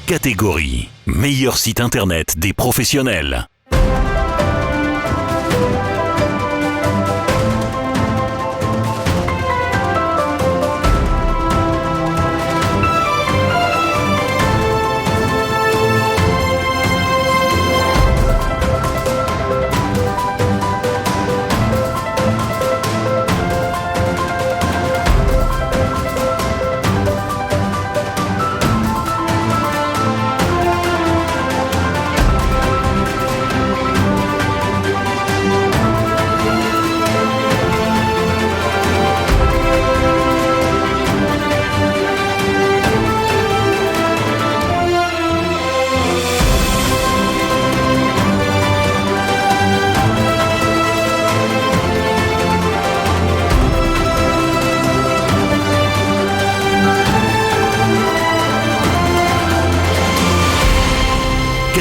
Catégorie meilleur site internet des professionnels.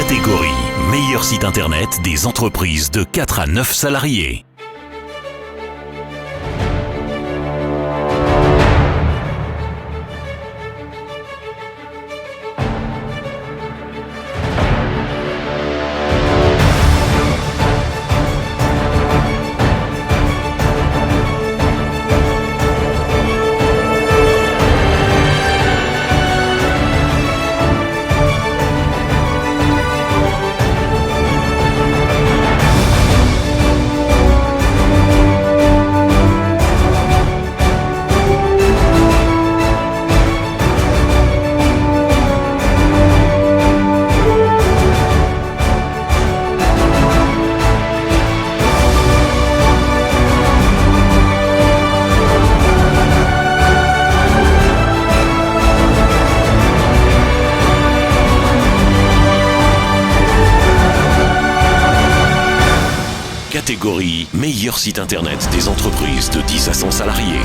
Catégorie meilleur site internet des entreprises de 4 à 9 salariés. Catégorie meilleur site internet des entreprises de 10 à 100 salariés.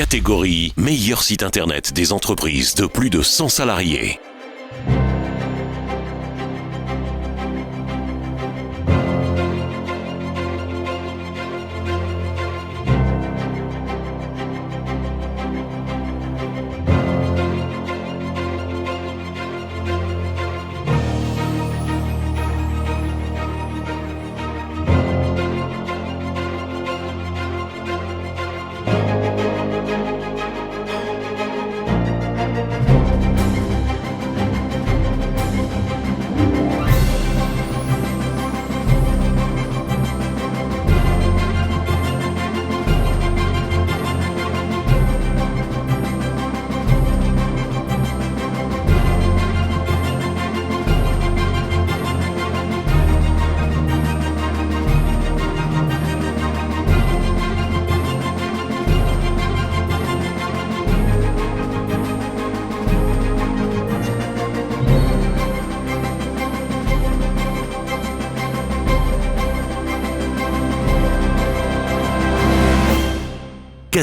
Catégorie meilleur site internet des entreprises de plus de 100 salariés.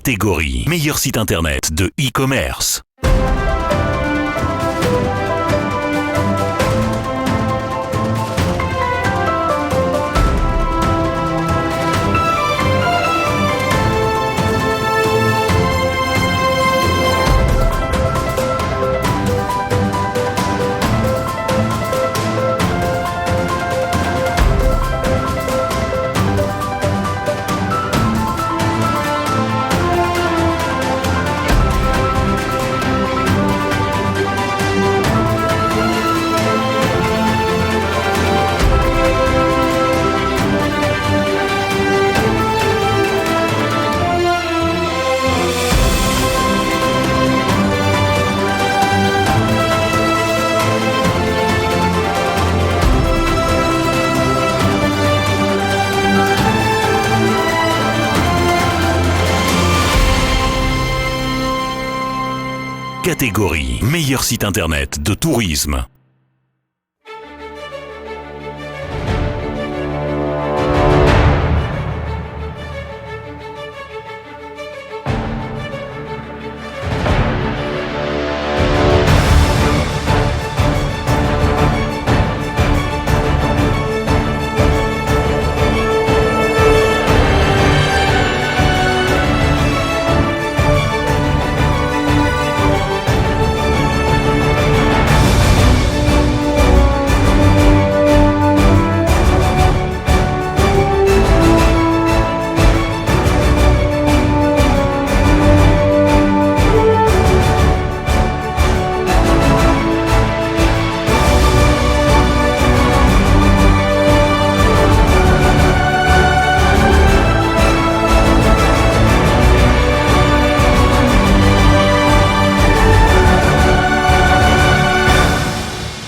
Catégorie meilleur site internet de e-commerce. Catégorie meilleur site internet de tourisme.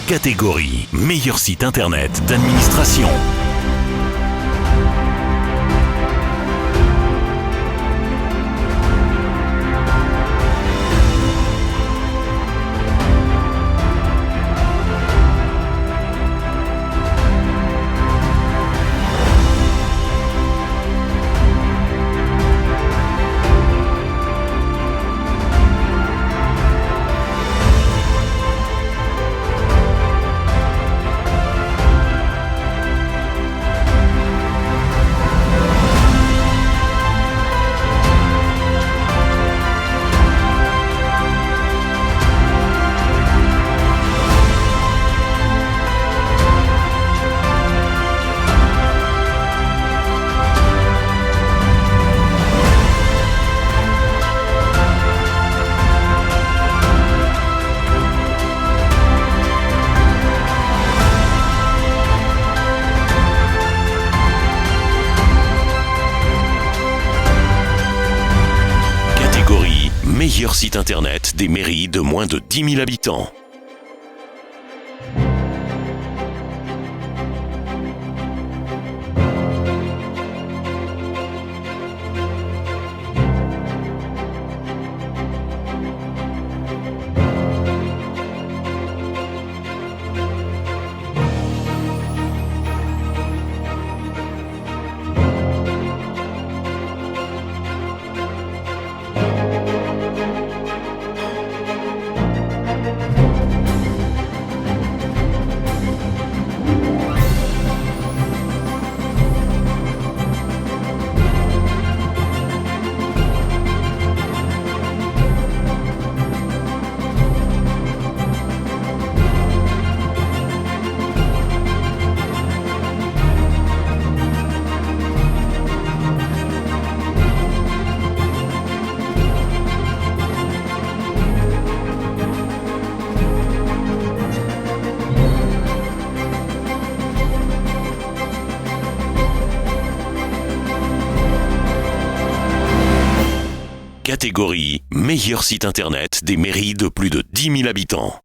Catégorie meilleur site internet d'administration. Meilleur site internet des mairies de moins de 10 000 habitants. Catégorie meilleur site internet des mairies de plus de 10 000 habitants.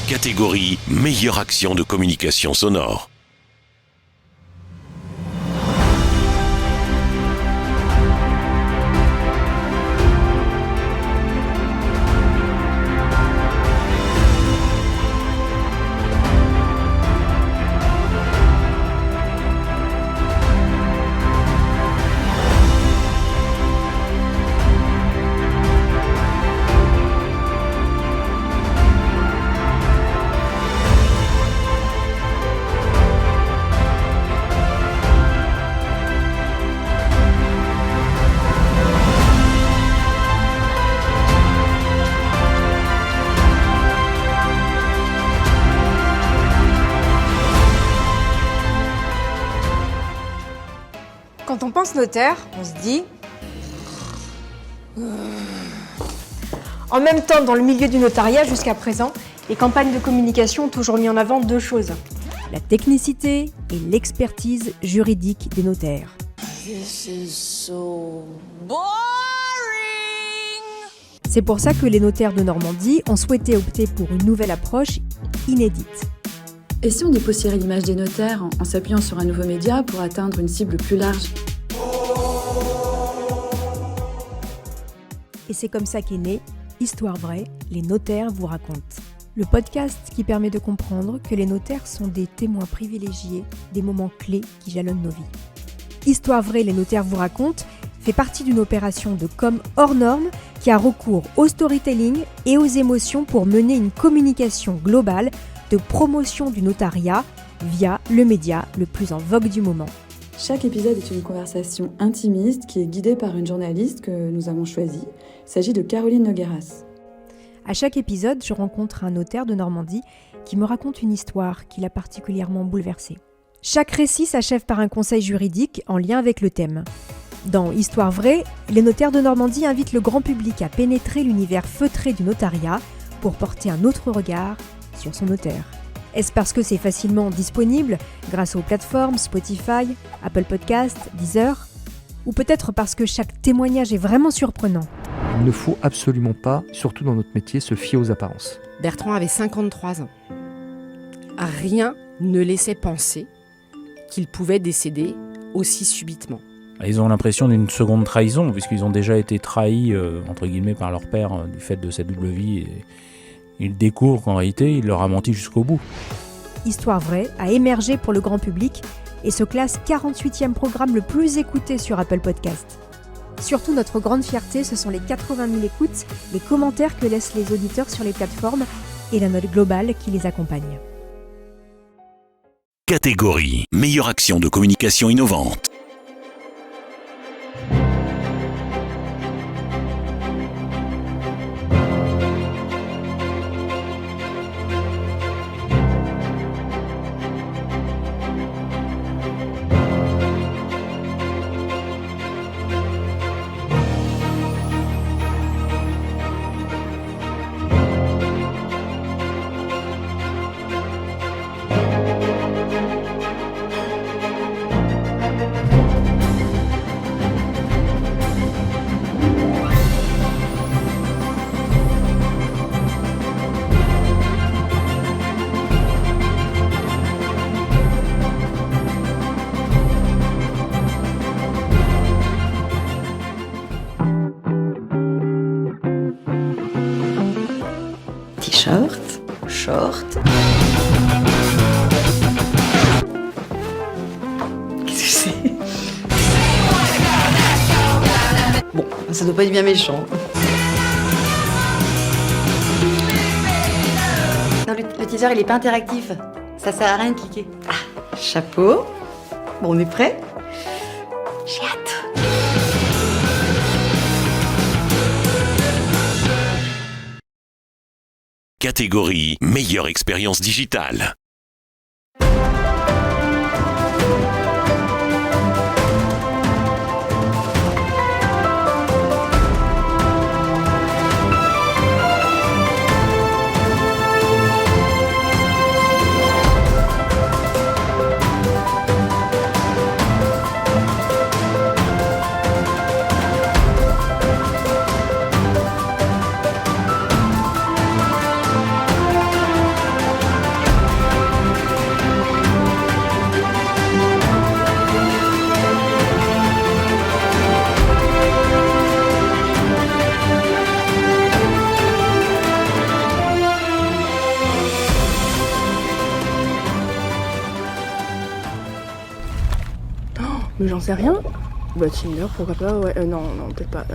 Catégorie meilleure action de communication sonore. pense notaire, on se dit... En même temps, dans le milieu du notariat, jusqu'à présent, les campagnes de communication ont toujours mis en avant 2 choses. La technicité et l'expertise juridique des notaires. This is so boring. C'est pour ça que les notaires de Normandie ont souhaité opter pour une nouvelle approche inédite. Et si on dépoussiérait l'image des notaires en s'appuyant sur un nouveau média pour atteindre une cible plus large ? Et c'est comme ça qu'est né Histoire vraie, les notaires vous racontent. Le podcast qui permet de comprendre que les notaires sont des témoins privilégiés des moments clés qui jalonnent nos vies. Histoire vraie, les notaires vous racontent fait partie d'une opération de com hors norme qui a recours au storytelling et aux émotions pour mener une communication globale de promotion du notariat via le média le plus en vogue du moment. Chaque épisode est une conversation intimiste qui est guidée par une journaliste que nous avons choisie. Il s'agit de Caroline Nogueras. À chaque épisode, je rencontre un notaire de Normandie qui me raconte une histoire qui l'a particulièrement bouleversé. Chaque récit s'achève par un conseil juridique en lien avec le thème. Dans Histoire vraie, les notaires de Normandie invitent le grand public à pénétrer l'univers feutré du notariat pour porter un autre regard sur son notaire. Est-ce parce que c'est facilement disponible grâce aux plateformes Spotify, Apple Podcasts, Deezer ? Ou peut-être parce que chaque témoignage est vraiment surprenant ? Il ne faut absolument pas, surtout dans notre métier, se fier aux apparences. Bertrand avait 53 ans. Rien ne laissait penser qu'il pouvait décéder aussi subitement. Ils ont l'impression d'une seconde trahison, puisqu'ils ont déjà été trahis, entre guillemets, par leur père du fait de cette double vie. Et ils découvrent qu'en réalité, il leur a menti jusqu'au bout. Histoire vraie a émergé pour le grand public et se classe 48e programme le plus écouté sur Apple Podcasts. Surtout, notre grande fierté, ce sont les 80 000 écoutes, les commentaires que laissent les auditeurs sur les plateformes et la note globale qui les accompagne. Catégorie meilleure action de communication innovante. T-shirt, short. Qu'est-ce que c'est ? Bon, ça doit pas être bien méchant. Non, le teaser, il est pas interactif. Ça sert à rien de cliquer. Chapeau. Bon, on est prêt ? J'ai hâte. Catégorie meilleure expérience digitale. Mais j'en sais rien. Bah Tinder, pourquoi pas, ouais. Non, peut-être pas.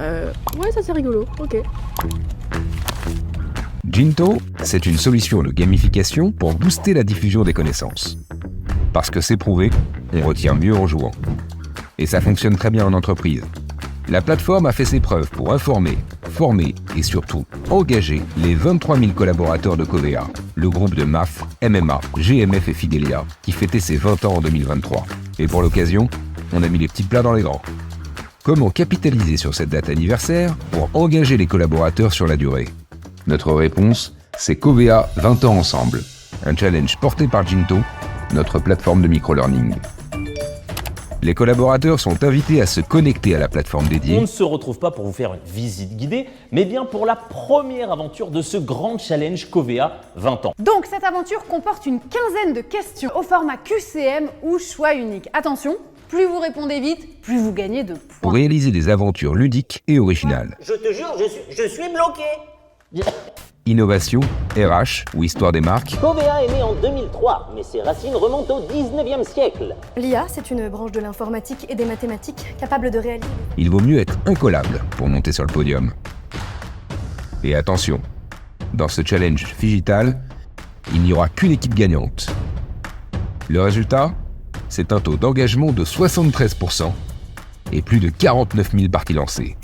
Ouais, ça c'est rigolo, ok. Jinto, c'est une solution de gamification pour booster la diffusion des connaissances. Parce que c'est prouvé, on retient mieux en jouant. Et ça fonctionne très bien en entreprise. La plateforme a fait ses preuves pour informer, former et surtout engager les 23 000 collaborateurs de Covea, le groupe de MAF, MMA, GMF et Fidelia, qui fêtait ses 20 ans en 2023. Et pour l'occasion, on a mis les petits plats dans les grands. Comment capitaliser sur cette date anniversaire pour engager les collaborateurs sur la durée? Notre réponse, c'est Covea 20 ans ensemble, un challenge porté par Jinto, notre plateforme de micro-learning. Les collaborateurs sont invités à se connecter à la plateforme dédiée. On ne se retrouve pas pour vous faire une visite guidée, mais bien pour la première aventure de ce grand challenge Covea 20 ans. Donc cette aventure comporte une quinzaine de questions au format QCM ou choix unique. Attention, plus vous répondez vite, plus vous gagnez de points. Pour réaliser des aventures ludiques et originales. Je te jure, je suis bloqué. Innovation, RH ou histoire des marques. Covea est né en 2003, mais ses racines remontent au 19e siècle. L'IA, c'est une branche de l'informatique et des mathématiques capable de réaliser. Il vaut mieux être incollable pour monter sur le podium. Et attention, dans ce challenge Figital, il n'y aura qu'une équipe gagnante. Le résultat, c'est un taux d'engagement de 73% et plus de 49 000 parties lancées.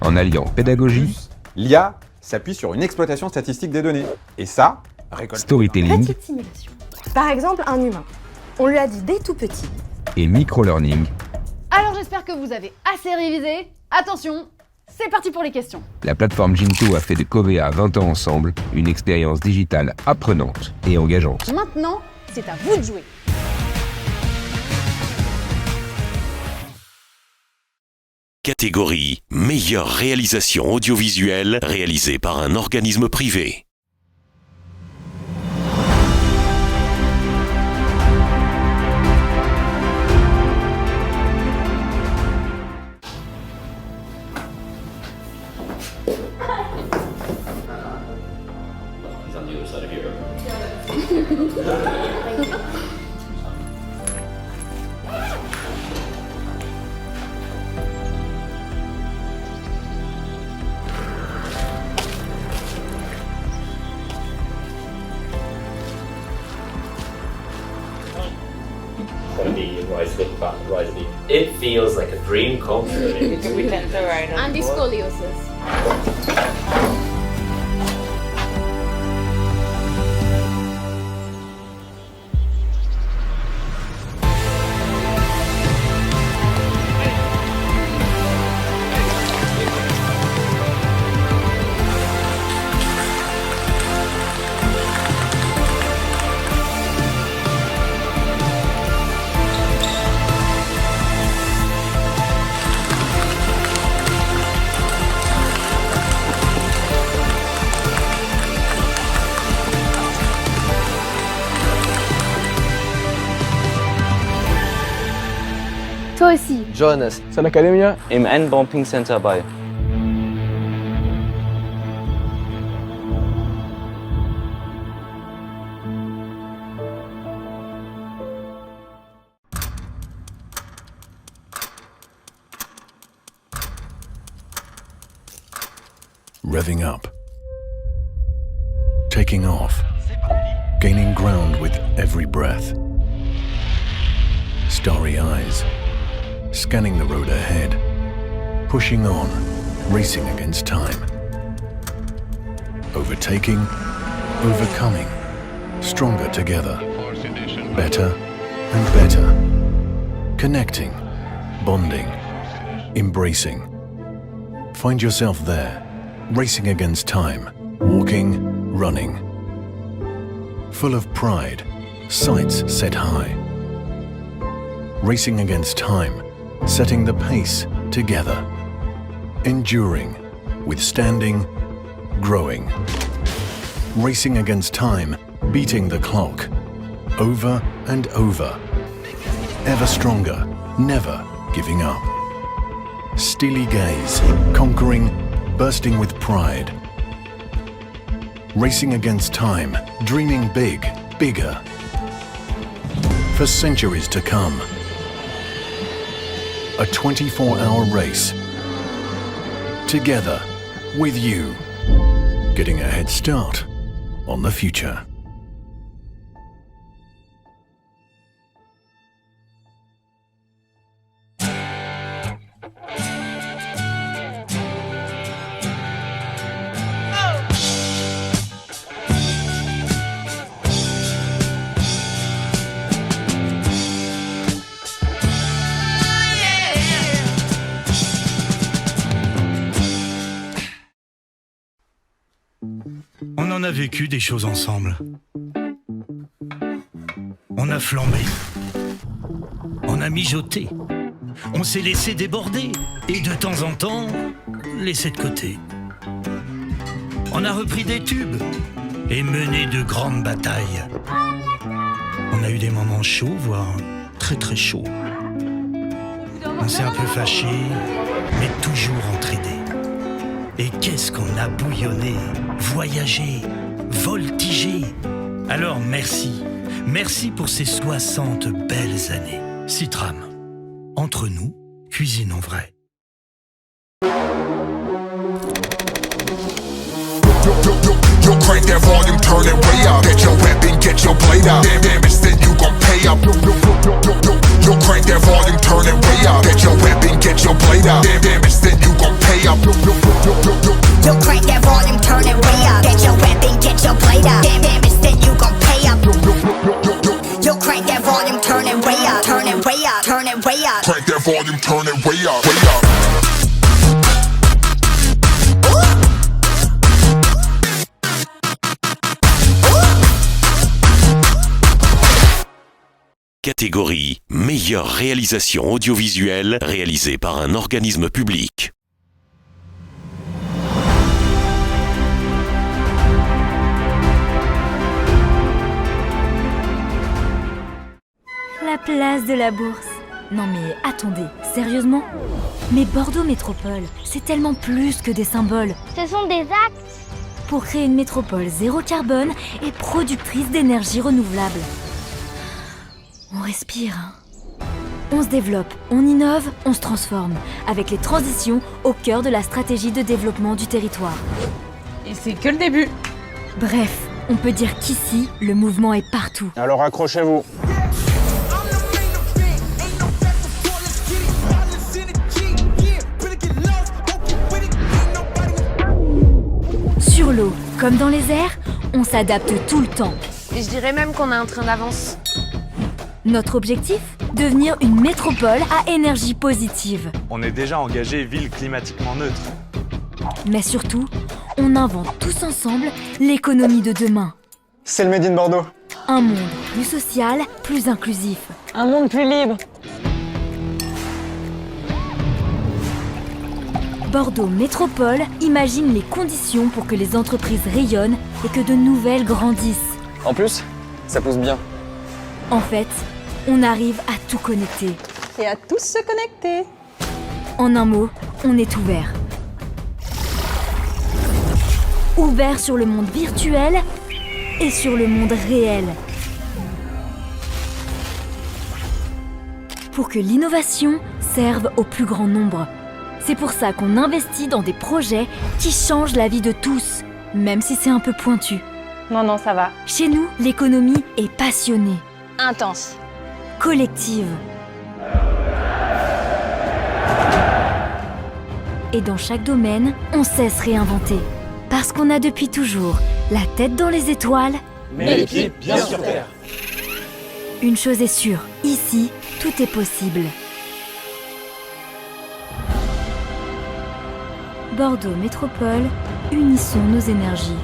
En alliant pédagogie, l'IA s'appuie sur une exploitation statistique des données. Et ça, récolte storytelling, petite simulation. Par exemple, un humain. On lui a dit dès tout petit. Et micro-learning. Alors j'espère que vous avez assez révisé. Attention, c'est parti pour les questions. La plateforme Jinto a fait de Covea 20 ans ensemble une expérience digitale apprenante et engageante. Maintenant, c'est à vous de jouer. Catégorie meilleure réalisation audiovisuelle réalisée par un organisme privé. It feels like a dream come true. Andy scoliosis. Toi aussi. Jonas, Sun Academia im N-Bumping Center bei. Revving up. Taking off. Gaining ground with every breath. Starry eyes. Scanning the road ahead, pushing on, racing against time. Overtaking, overcoming, stronger together. Better and better. Connecting, bonding, embracing. Find yourself there, racing against time, walking, running. Full of pride, sights set high. Racing against time, setting the pace together, enduring, withstanding, growing, racing against time, beating the clock, over and over, ever stronger, never giving up. Steely gaze, conquering, bursting with pride, racing against time, dreaming big, bigger, for centuries to come. A 24-hour race. Together, with you. Getting a head start on the future. en a vécu des choses ensemble. On a flambé. On a mijoté. On s'est laissé déborder. Et de temps en temps, laissé de côté. On a repris des tubes et mené de grandes batailles. On a eu des moments chauds, voire très très chauds. On s'est un peu fâché, mais toujours entraidé. Et qu'est-ce qu'on a bouillonné, voyagé, voltigé. Alors merci, merci pour ces 60 belles années. Citram, entre nous, cuisinons vrai. Yo, crank that volume, turn it way up. Get your weapon, get your blade out. Damage, then you gon' pay up. Yo, crank that volume, turn it way up. Get your weapon, get your blade out. Damage, then you gon' pay up. Yo, crank that volume, turn it way up. Get your weapon, get your blade out. Damage, then you gon' pay up. Yo, crank that volume, turn it way up. Turn it way up, turn it way up. Crank that volume, turn it way up, way up. Catégorie meilleure réalisation audiovisuelle réalisée par un organisme public. La place de la Bourse. Non mais attendez, sérieusement? Mais Bordeaux Métropole, c'est tellement plus que des symboles. Ce sont des actes. Pour créer une métropole zéro carbone et productrice d'énergie renouvelable. On respire. On se développe, on innove, on se transforme, avec les transitions au cœur de la stratégie de développement du territoire. Et c'est que le début. Bref, on peut dire qu'ici, le mouvement est partout. Alors accrochez-vous. Sur l'eau, comme dans les airs, on s'adapte tout le temps. Et je dirais même qu'on a un train d'avance. Notre objectif ? Devenir une métropole à énergie positive. On est déjà engagé ville climatiquement neutre. Mais surtout, on invente tous ensemble l'économie de demain. C'est le Made in Bordeaux. Un monde plus social, plus inclusif. Un monde plus libre. Bordeaux Métropole imagine les conditions pour que les entreprises rayonnent et que de nouvelles grandissent. En plus, ça pousse bien. En fait, on arrive à tout connecter. Et à tous se connecter. En un mot, on est ouvert. Ouvert sur le monde virtuel et sur le monde réel. Pour que l'innovation serve au plus grand nombre. C'est pour ça qu'on investit dans des projets qui changent la vie de tous, même si c'est un peu pointu. Non, ça va. Chez nous, l'économie est passionnée. Intense. Collective. Et dans chaque domaine, on sait se réinventer. Parce qu'on a depuis toujours la tête dans les étoiles, mais les pieds bien sur terre. Une chose est sûre, ici, tout est possible. Bordeaux Métropole, unissons nos énergies.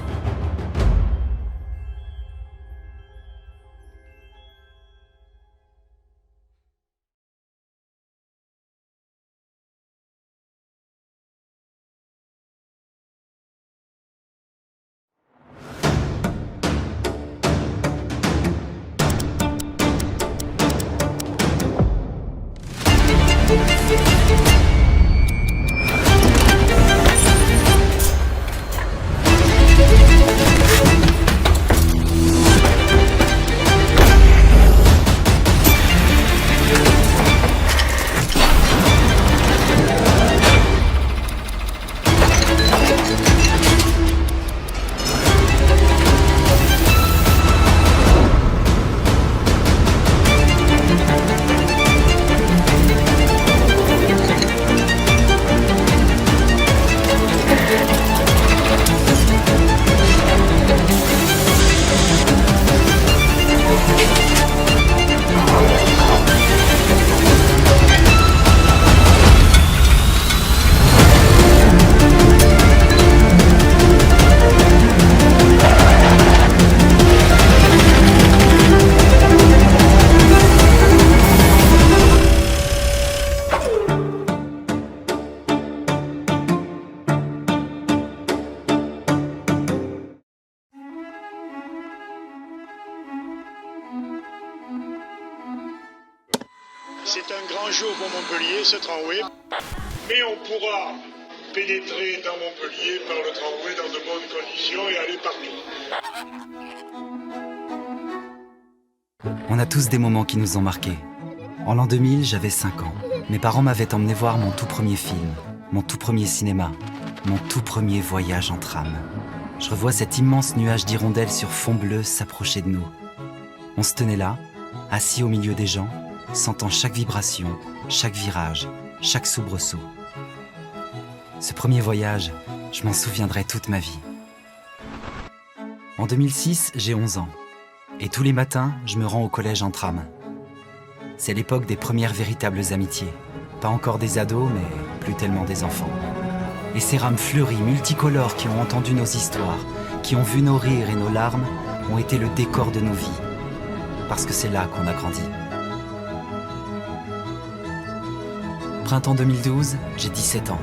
c'est un grand jour pour Montpellier, ce tramway. Mais on pourra pénétrer dans Montpellier par le tramway dans de bonnes conditions et aller partout. On a tous des moments qui nous ont marqués. En l'an 2000, j'avais 5 ans. Mes parents m'avaient emmené voir mon tout premier film, mon tout premier cinéma, mon tout premier voyage en tram. Je revois cet immense nuage d'hirondelles sur fond bleu s'approcher de nous. On se tenait là, assis au milieu des gens, sentant chaque vibration, chaque virage, chaque soubresaut. Ce premier voyage, je m'en souviendrai toute ma vie. En 2006, j'ai 11 ans. Et tous les matins, je me rends au collège en tram. C'est l'époque des premières véritables amitiés. Pas encore des ados, mais plus tellement des enfants. Et ces rames fleuries, multicolores qui ont entendu nos histoires, qui ont vu nos rires et nos larmes, ont été le décor de nos vies. Parce que c'est là qu'on a grandi. Printemps 2012, j'ai 17 ans.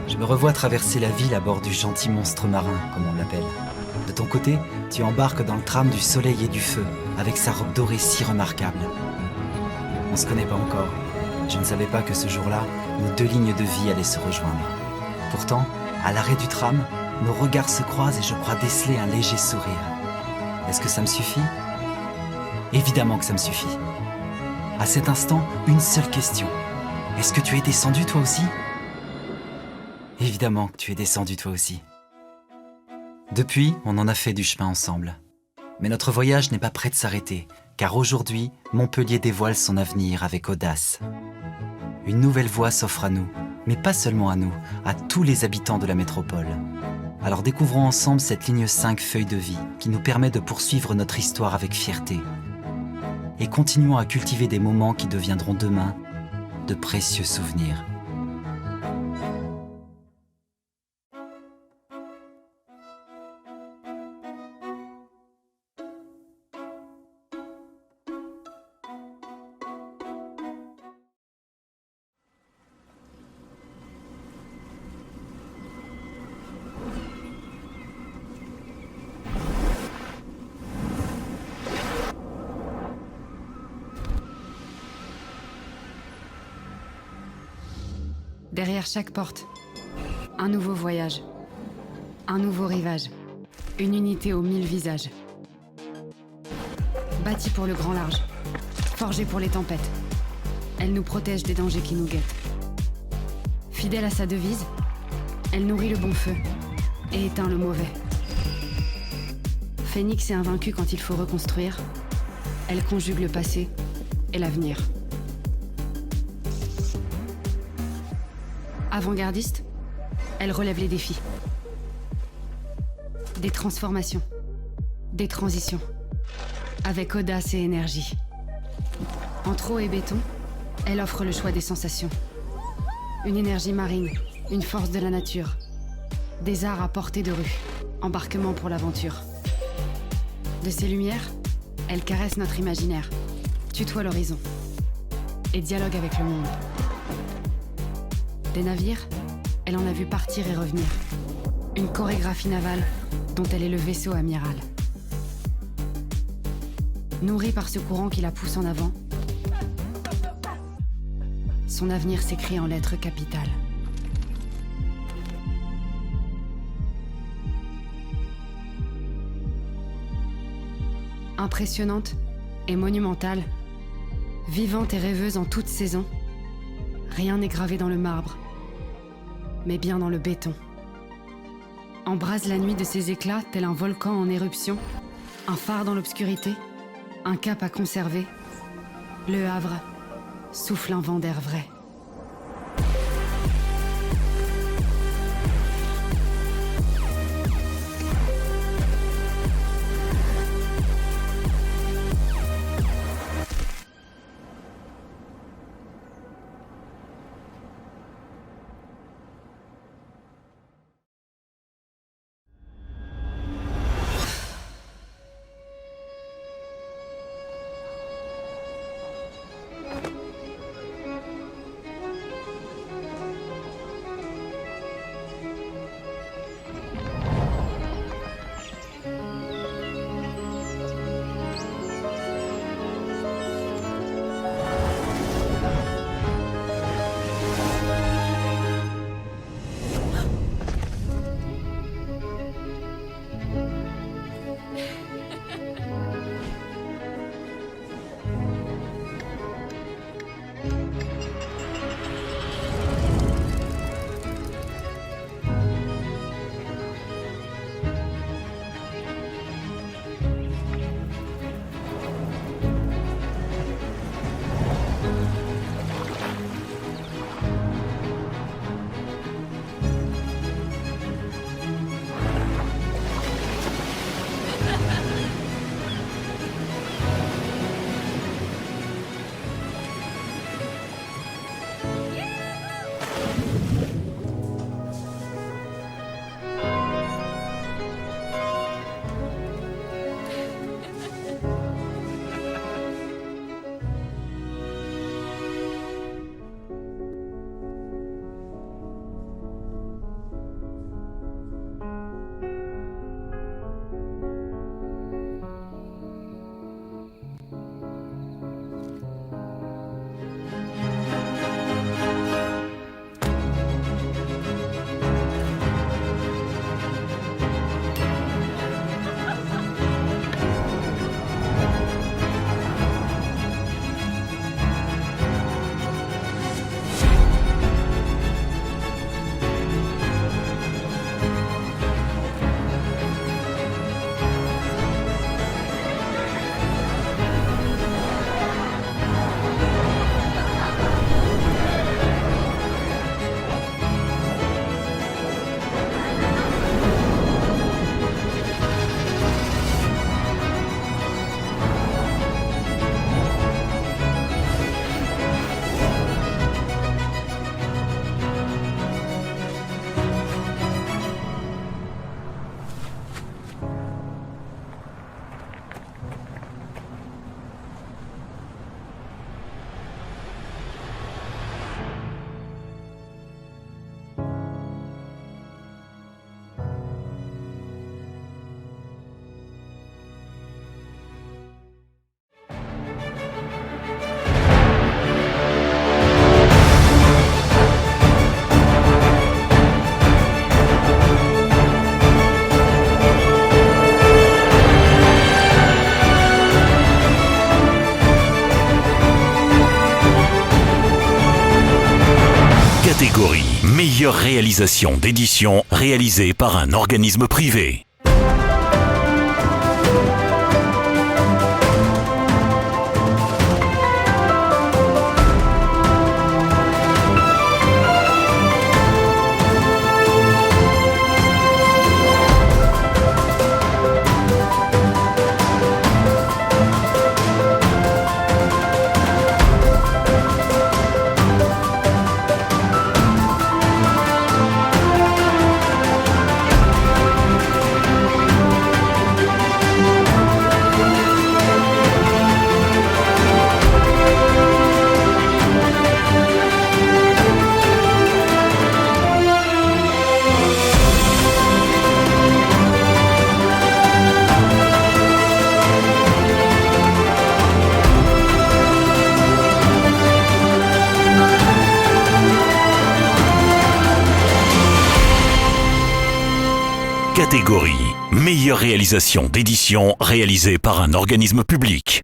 Je me revois traverser la ville à bord du gentil monstre marin, comme on l'appelle. De ton côté, tu embarques dans le tram du soleil et du feu, avec sa robe dorée si remarquable. On se connaît pas encore. Je ne savais pas que ce jour-là, nos deux lignes de vie allaient se rejoindre. Pourtant, à l'arrêt du tram, nos regards se croisent et je crois déceler un léger sourire. Est-ce que ça me suffit ? Évidemment que ça me suffit. À cet instant, une seule question. Est-ce que tu es descendu toi aussi ? Évidemment que tu es descendu toi aussi. Depuis, on en a fait du chemin ensemble. Mais notre voyage n'est pas prêt de s'arrêter, car aujourd'hui, Montpellier dévoile son avenir avec audace. Une nouvelle voie s'offre à nous, mais pas seulement à nous, à tous les habitants de la métropole. Alors découvrons ensemble cette ligne 5 feuille de vie qui nous permet de poursuivre notre histoire avec fierté. Et continuons à cultiver des moments qui deviendront demain de précieux souvenirs. Derrière chaque porte, un nouveau voyage, un nouveau rivage, une unité aux 1000 visages. Bâtie pour le grand large, forgée pour les tempêtes, elle nous protège des dangers qui nous guettent. Fidèle à sa devise, elle nourrit le bon feu et éteint le mauvais. Phénix est invaincue quand il faut reconstruire, elle conjugue le passé et l'avenir. Avant-gardiste, elle relève les défis. Des transformations, des transitions, avec audace et énergie. Entre eau et béton, elle offre le choix des sensations. Une énergie marine, une force de la nature. Des arts à portée de rue, embarquement pour l'aventure. De ses lumières, elle caresse notre imaginaire, tutoie l'horizon et dialogue avec le monde. Des navires, elle en a vu partir et revenir. Une chorégraphie navale dont elle est le vaisseau amiral. Nourrie par ce courant qui la pousse en avant, son avenir s'écrit en lettres capitales. Impressionnante et monumentale, vivante et rêveuse en toute saison, rien n'est gravé dans le marbre, mais bien dans le béton. Embrase la nuit de ses éclats tel un volcan en éruption, un phare dans l'obscurité, un cap à conserver. Le Havre souffle un vent d'air vrai. meilleure réalisation d'édition réalisée par un organisme privé. Catégorie meilleure réalisation d'édition réalisée par un organisme public.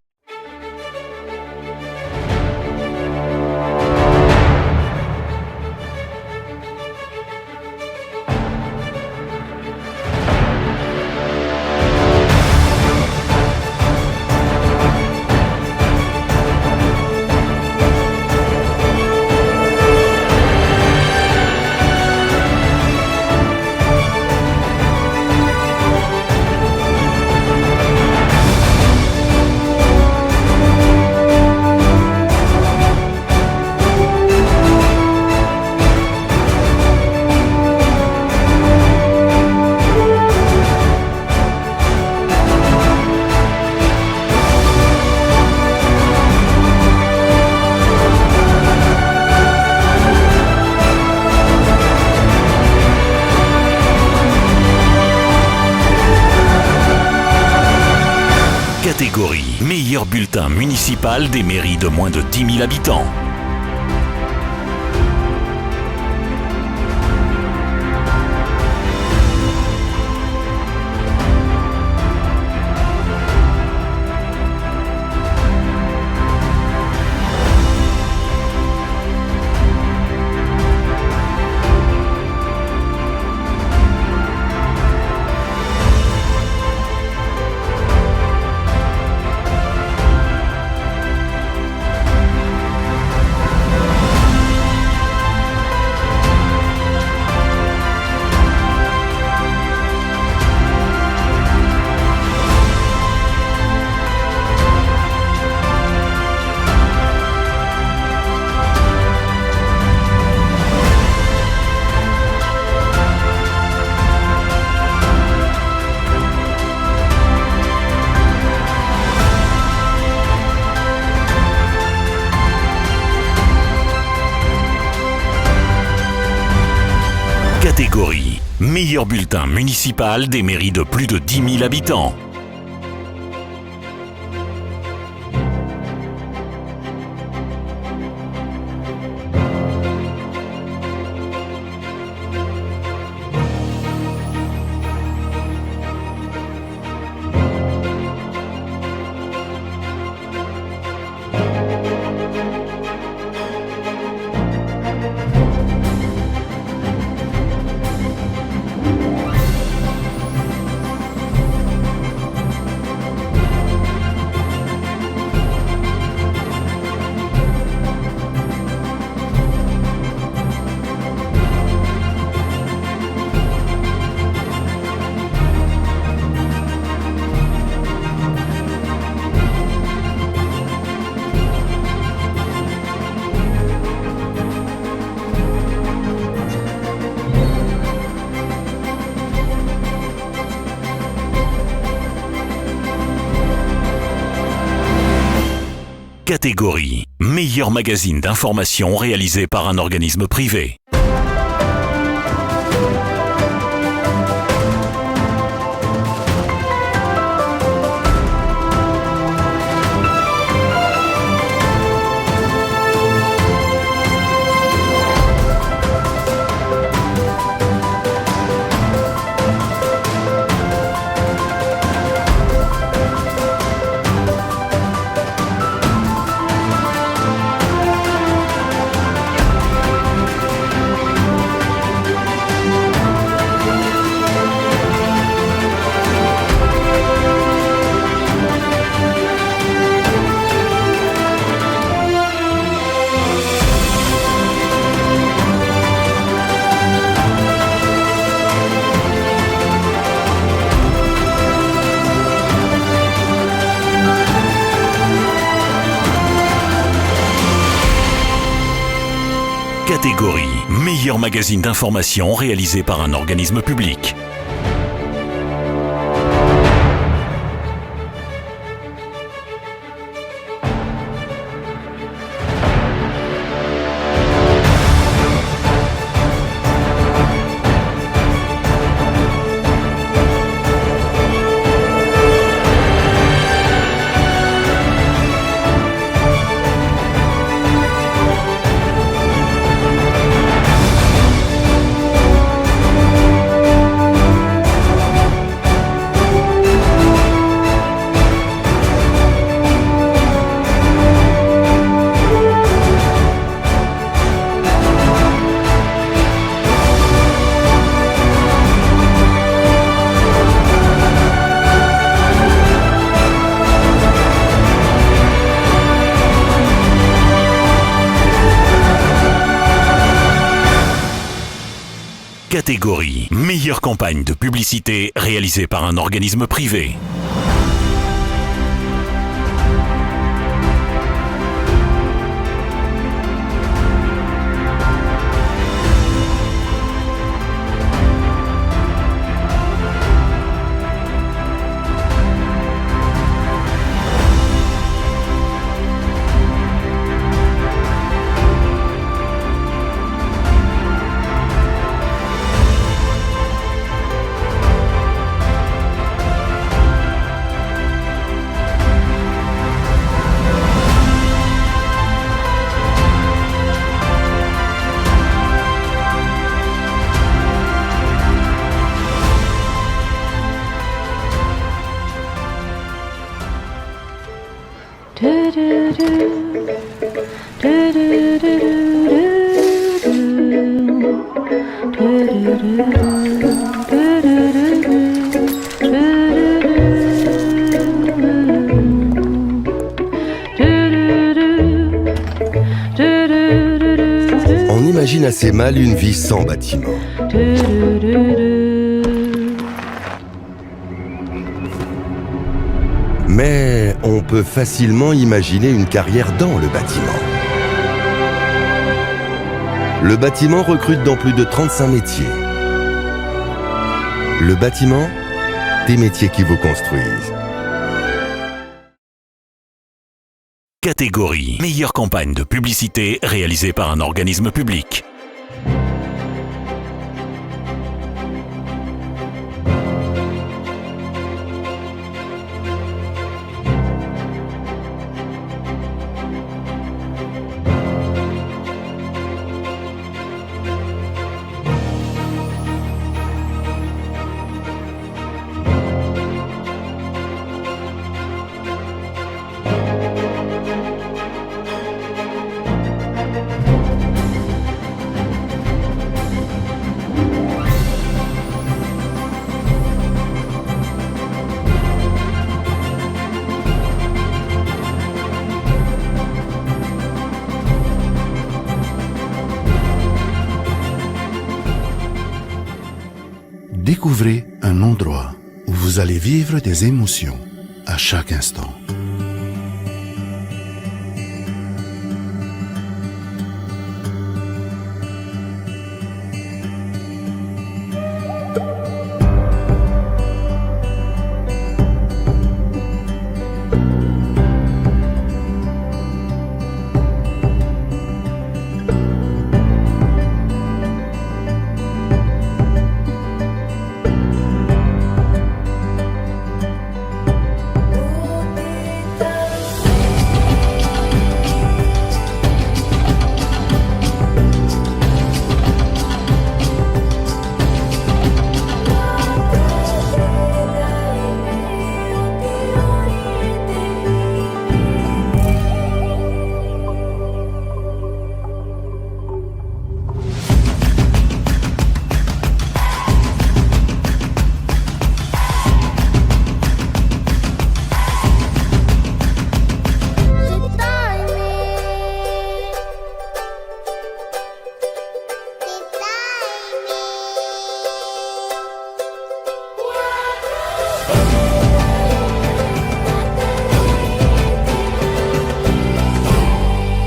Catégorie meilleur bulletin municipal des mairies de moins de 10 000 habitants. Catégorie meilleur bulletin municipal des mairies de plus de 10 000 habitants. Catégorie meilleur magazine d'information réalisé par un organisme privé. meilleur magazine d'information réalisé par un organisme public. Catégorie meilleure campagne de publicité réalisée par un organisme privé. On imagine assez mal une vie sans bâtiment. Mais on peut facilement imaginer une carrière dans le bâtiment. Le bâtiment recrute dans plus de 35 métiers. Le bâtiment, des métiers qui vous construisent. Catégorie meilleure campagne de publicité réalisée par un organisme public. Découvrez un endroit où vous allez vivre des émotions à chaque instant.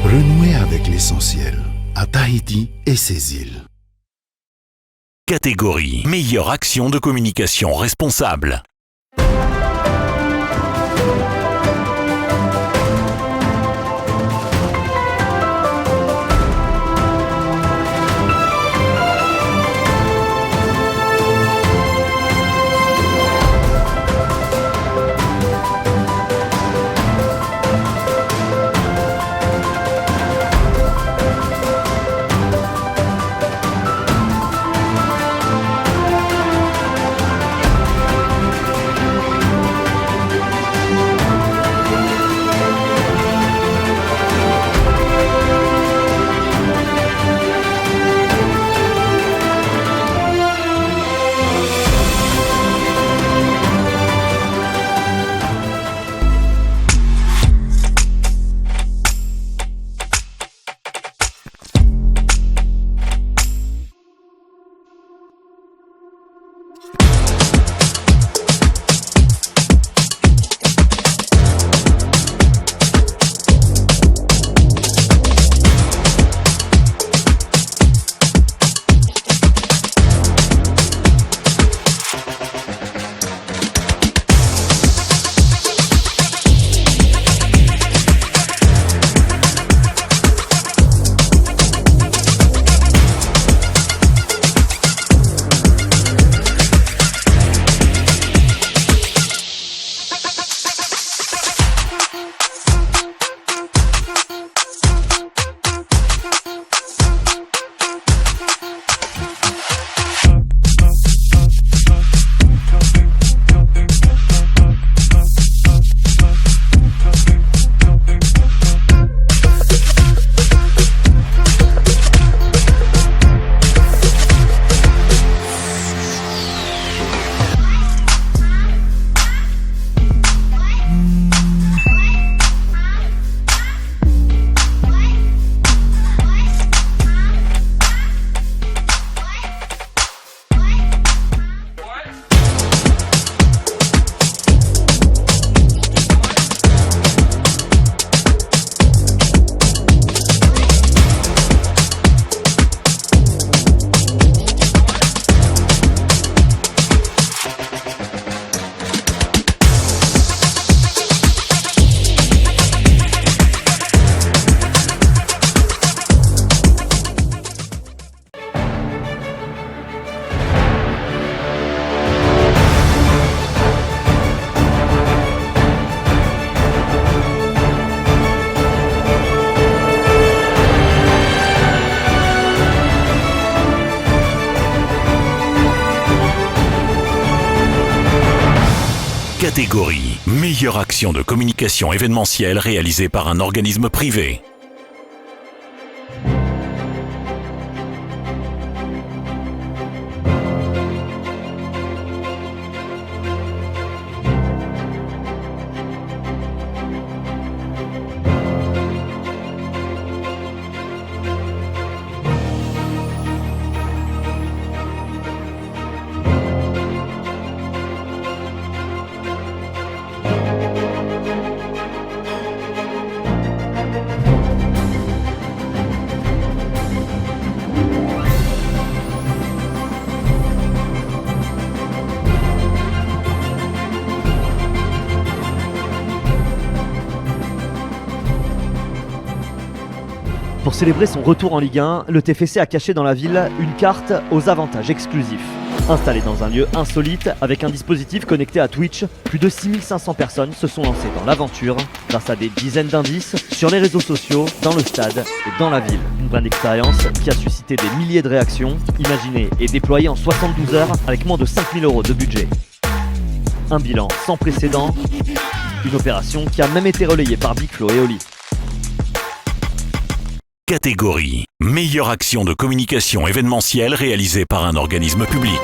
Renouez avec l'essentiel à Tahiti et ses îles. Catégorie meilleure action de communication responsable. Catégorie meilleure action de communication événementielle réalisée par un organisme privé. Pour célébrer son retour en Ligue 1, le TFC a caché dans la ville une carte aux avantages exclusifs. Installée dans un lieu insolite, avec un dispositif connecté à Twitch, plus de 6500 personnes se sont lancées dans l'aventure grâce à des dizaines d'indices sur les réseaux sociaux, dans le stade et dans la ville. Une bonne expérience qui a suscité des milliers de réactions, imaginée et déployée en 72 heures avec moins de 5000 € de budget. Un bilan sans précédent, une opération qui a même été relayée par Big Flo et Oli. Catégorie meilleure action de communication événementielle réalisée par un organisme public.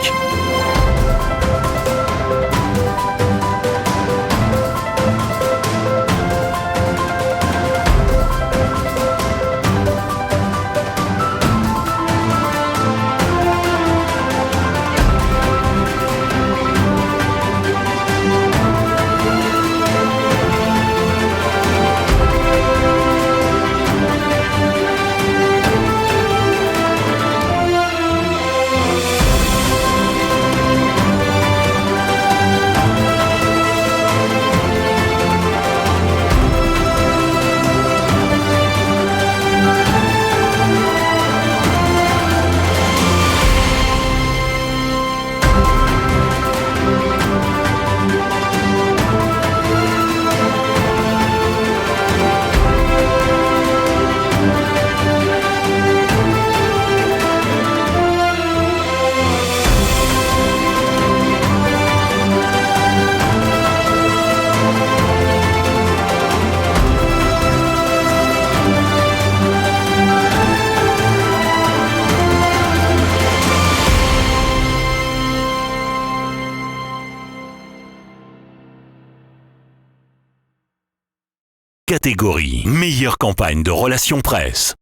Catégorie meilleure campagne de relations presse.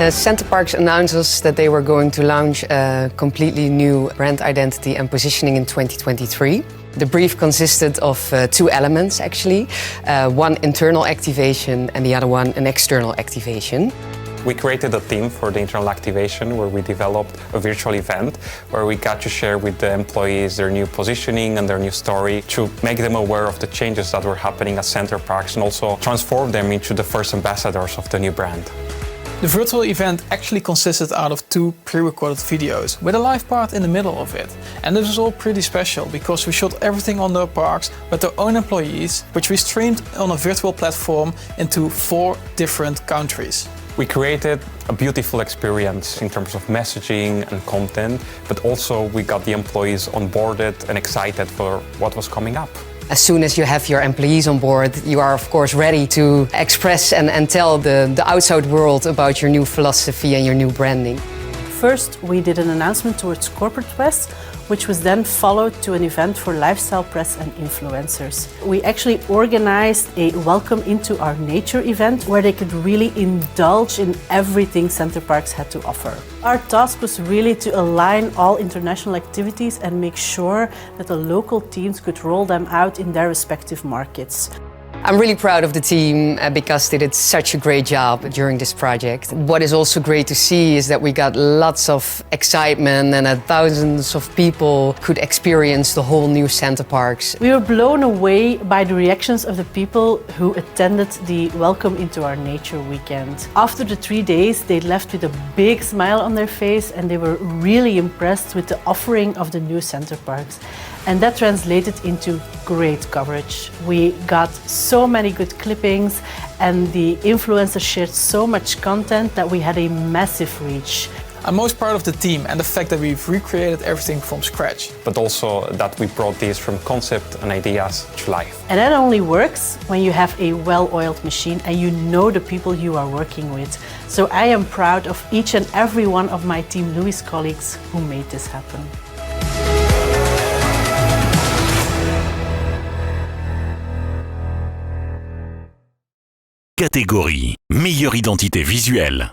Center Parcs announces that they were going to launch a completely new brand identity and positioning in 2023. The brief consisted of two elements, actually. One internal activation and the other one an external activation. We created a theme for the internal activation where we developed a virtual event where we got to share with the employees their new positioning and their new story to make them aware of the changes that were happening at Center Parcs and also transform them into the first ambassadors of the new brand. The virtual event actually consisted out of 2 pre-recorded videos with a live part in the middle of it. And this was all pretty special because we shot everything on the parks with our own employees, which we streamed on a virtual platform into 4 different countries. We created a beautiful experience in terms of messaging and content, but also we got the employees onboarded and excited for what was coming up. As soon as you have your employees on board, you are of course ready to express and tell the outside world about your new philosophy and your new branding. First, we did an announcement towards Corporate West, which was then followed to an event for lifestyle press and influencers. We actually organized a Welcome into Our Nature event where they could really indulge in everything Center Parcs had to offer. Our task was really to align all international activities and make sure that the local teams could roll them out in their respective markets. I'm really proud of the team because they did such a great job during this project. What is also great to see is that we got lots of excitement and that thousands of people could experience the whole new Center Parcs. We were blown away by the reactions of the people who attended the Welcome into Our Nature weekend. After the 3 days, they left with a big smile on their face and they were really impressed with the offering of the new Center Parcs. And that translated into great coverage. We got so many good clippings and the influencers shared so much content that we had a massive reach. I'm most proud of the team and the fact that we've recreated everything from scratch. But also that we brought these from concept and ideas to life. And that only works when you have a well-oiled machine and you know the people you are working with. So I am proud of each and every one of my Team Louis colleagues who made this happen. Catégorie meilleure identité visuelle.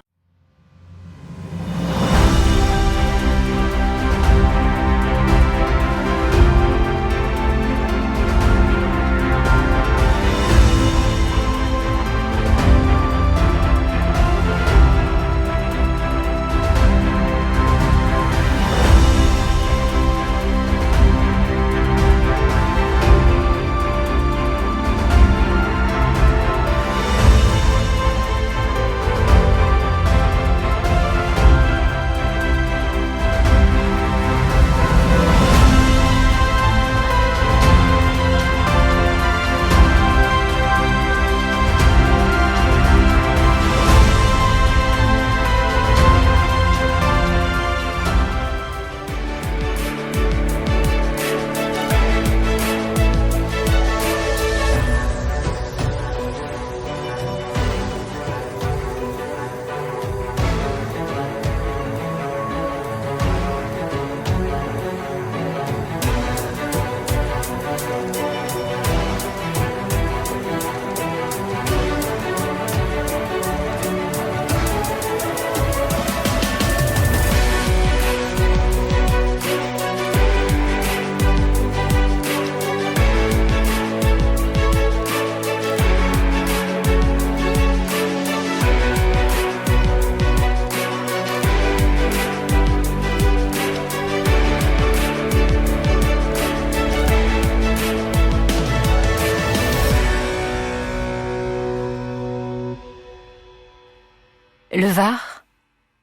Le Var,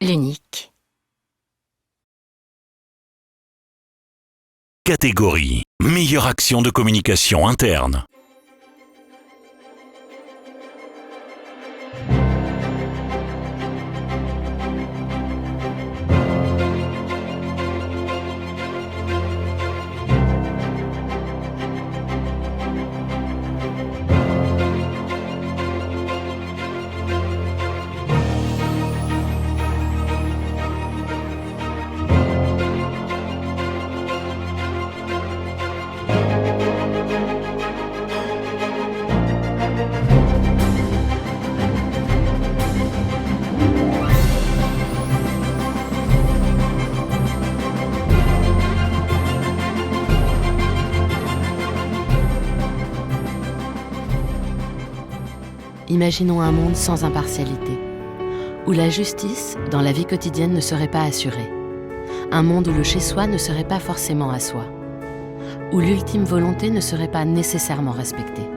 l'unique. Catégorie meilleure action de communication interne. Imaginons un monde sans impartialité, où la justice, dans la vie quotidienne, ne serait pas assurée. Un monde où le chez-soi ne serait pas forcément à soi. Où l'ultime volonté ne serait pas nécessairement respectée.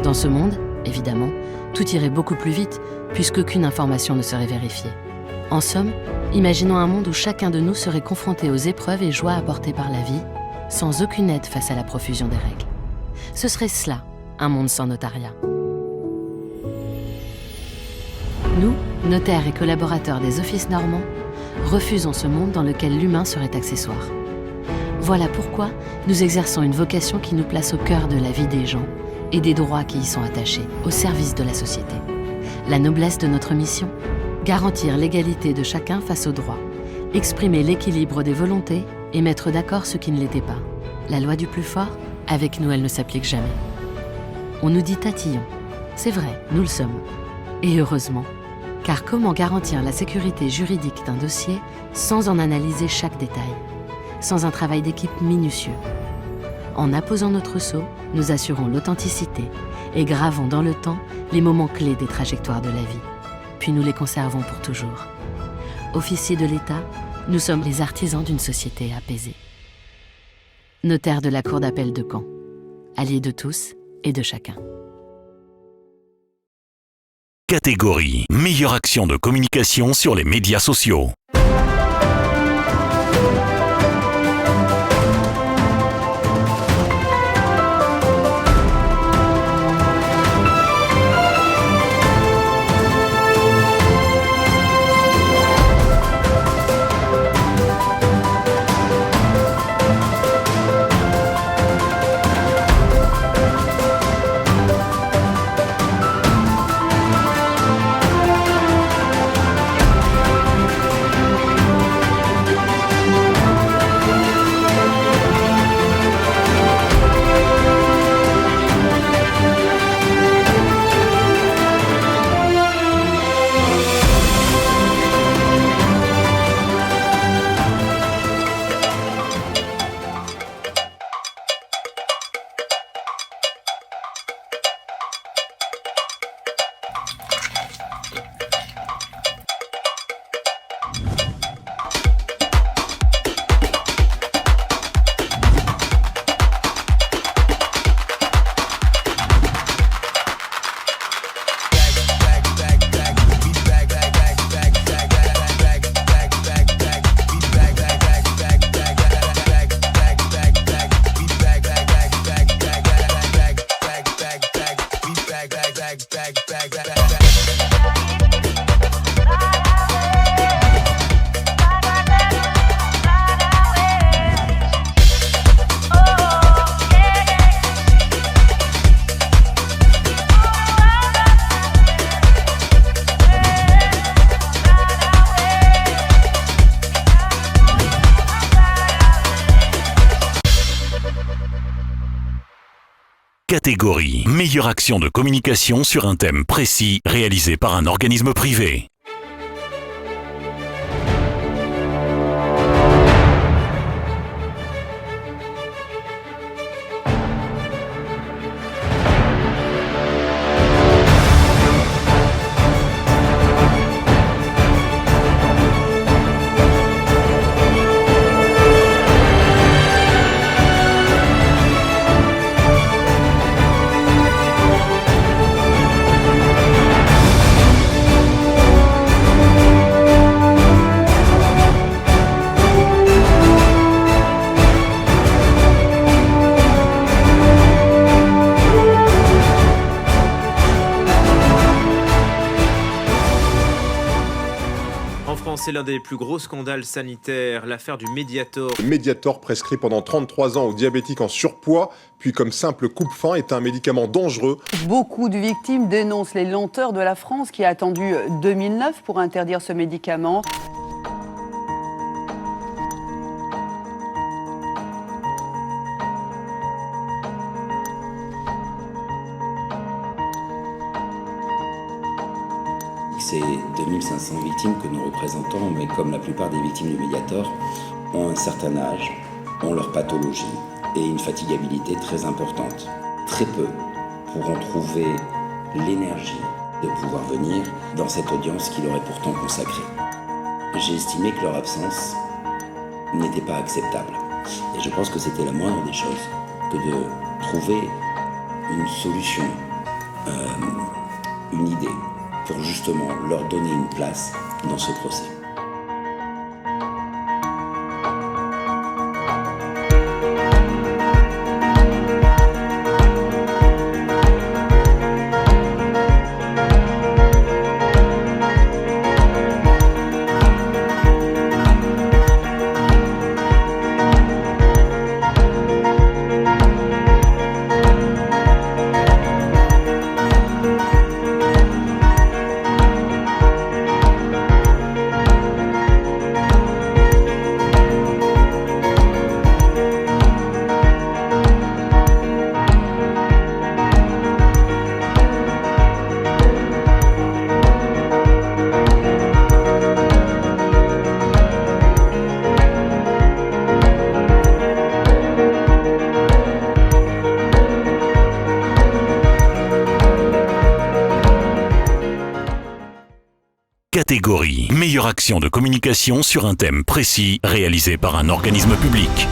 Dans ce monde, évidemment, tout irait beaucoup plus vite, puisqu'aucune information ne serait vérifiée. En somme, imaginons un monde où chacun de nous serait confronté aux épreuves et joies apportées par la vie, sans aucune aide face à la profusion des règles. Ce serait cela, un monde sans notariat. Nous, notaires et collaborateurs des offices normands, refusons ce monde dans lequel l'humain serait accessoire. Voilà pourquoi nous exerçons une vocation qui nous place au cœur de la vie des gens et des droits qui y sont attachés, au service de la société. La noblesse de notre mission, garantir l'égalité de chacun face aux droits, exprimer l'équilibre des volontés et mettre d'accord ceux qui ne l'étaient pas. La loi du plus fort, avec nous, elle ne s'applique jamais. On nous dit tatillons. C'est vrai, nous le sommes. Et heureusement, car comment garantir la sécurité juridique d'un dossier sans en analyser chaque détail, sans un travail d'équipe minutieux? En apposant notre sceau, nous assurons l'authenticité et gravons dans le temps les moments clés des trajectoires de la vie. Puis nous les conservons pour toujours. Officiers de l'État, nous sommes les artisans d'une société apaisée. Notaire de la Cour d'appel de Caen, alliés de tous et de chacun. Catégorie meilleure action de communication sur les médias sociaux. Catégorie meilleure action de communication sur un thème précis réalisé par un organisme privé. France, c'est l'un des plus gros scandales sanitaires, l'affaire du Mediator. Le Mediator, prescrit pendant 33 ans aux diabétiques en surpoids, puis comme simple coupe-faim, est un médicament dangereux. Beaucoup de victimes dénoncent les lenteurs de la France qui a attendu 2009 pour interdire ce médicament. C'est 2500 victimes que nous représentons, mais comme la plupart des victimes du Mediator, ont un certain âge, ont leur pathologie et une fatigabilité très importante. Très peu pourront trouver l'énergie de pouvoir venir dans cette audience qui leur est pourtant consacrée. J'ai estimé que leur absence n'était pas acceptable. Et je pense que c'était la moindre des choses que de trouver une solution, une idée, pour justement leur donner une place dans ce procès. Catégorie meilleure action de communication sur un thème précis réalisé par un organisme public.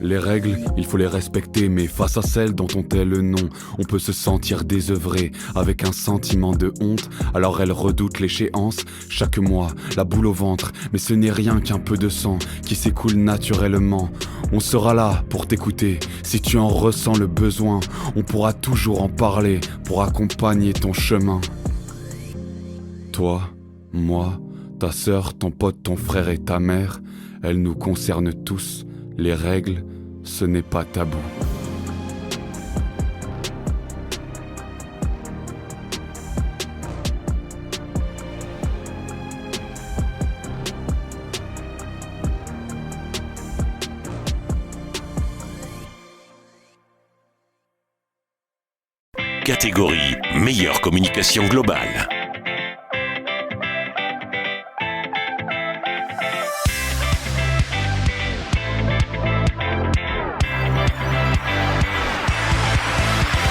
Les règles, il faut les respecter, mais face à celles dont on tait le nom, on peut se sentir désœuvré, avec un sentiment de honte, alors elle redoute l'échéance, chaque mois, la boule au ventre, mais ce n'est rien qu'un peu de sang qui s'écoule naturellement. On sera là pour t'écouter, si tu en ressens le besoin, on pourra toujours en parler pour accompagner ton chemin. Toi, moi, ta sœur, ton pote, ton frère et ta mère, elles nous concernent tous, les règles, ce n'est pas tabou. Catégorie meilleure communication globale.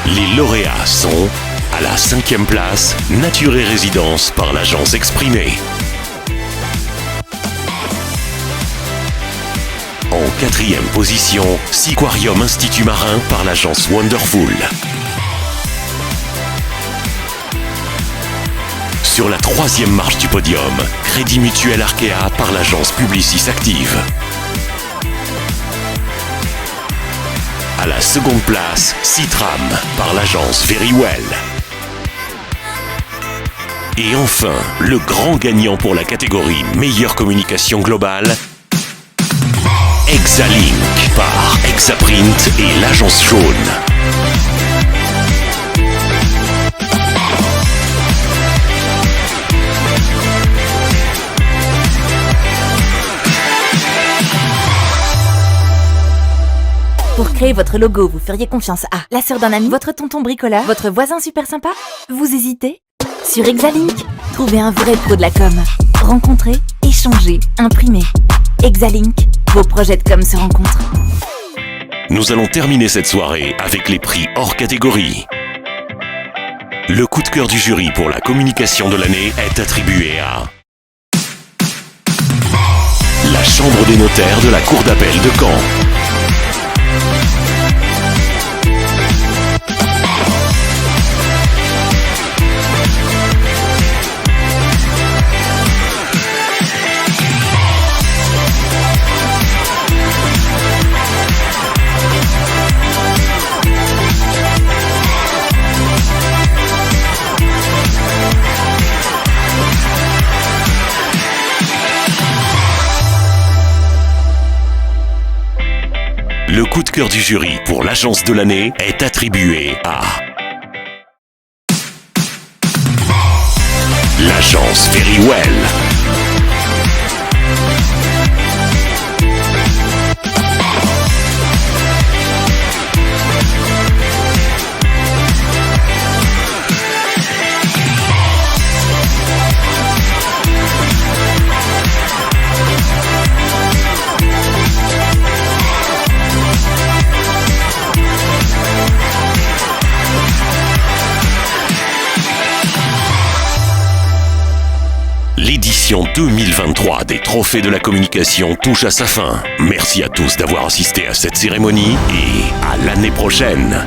Les lauréats sont, à la 5e place, Nature et Résidence par l'agence Exprimée. En 4e position, Seaquarium Institut Marin par l'agence Wonderful. Sur la 3e marche du podium, Crédit Mutuel Arkea par l'agence Publicis Active. À la 2e place, Citram par l'agence Verywell. Et enfin, le grand gagnant pour la catégorie meilleure communication globale, Exalink par Exaprint et l'agence Jaune. Pour créer votre logo, vous feriez confiance à la sœur d'un ami, votre tonton bricoleur, votre voisin super sympa? Vous hésitez? Sur Exalink, trouvez un vrai pro de la com. Rencontrez, échangez, imprimez. Exalink, vos projets de com se rencontrent. Nous allons terminer cette soirée avec les prix hors catégorie. Le coup de cœur du jury pour la communication de l'année est attribué à la Chambre des notaires de la Cour d'appel de Caen. Le coup de cœur du jury pour l'agence de l'année est attribué à l'agence Verywell. L'édition 2023 des Trophées de la communication touche à sa fin. Merci à tous d'avoir assisté à cette cérémonie et à l'année prochaine.